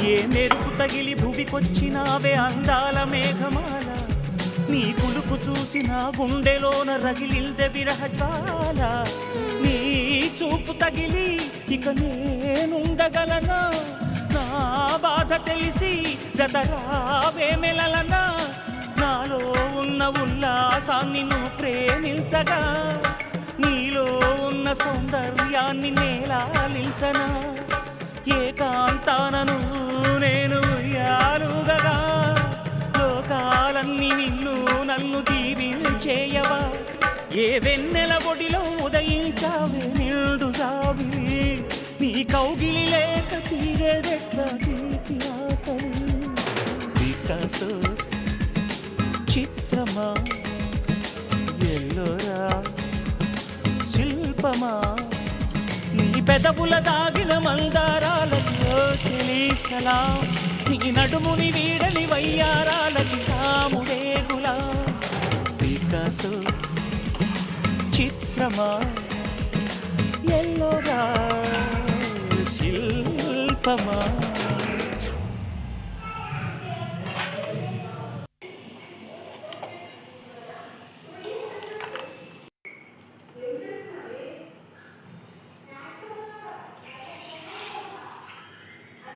ఏ మెరుపు తగిలి భువికొచ్చినావే అందాల మేఘమాల నీ కులుకు చూసిన గుండెలోన రగిలిల్దె విరహజ్వాల నీ చూపు తగిలి ఇక నేనుండగలనా నా బాధ తెలిసి జతరావే మెలలనా నాలో ఉన్న ఉల్లాసాన్ని నువ్వు ప్రేమించగా నీలో ఉన్న సౌందర్యాన్ని నేలాలించనా ఏకాంతానను నేను ఉయ్యాలుగగా లోకాలన్నీ నిన్ను నన్ను దీవించేయవా ఏ వెన్నెల ఒడిలో ఉదయించావే నిండు జావి నీ కౌగిలి లేక తీరేదెట్లా తీపి ఆకలి వికాసో చిత్రమా ఎల్లోరా శిల్పమా నీ పెదవుల దాగిన మందారాలలో తెలిసలా నీ నడుముని వీడలి వయ్యారాలకి రాముడేగులా వికాసో చిత్రమా ఎల్లోరా శిల్పమా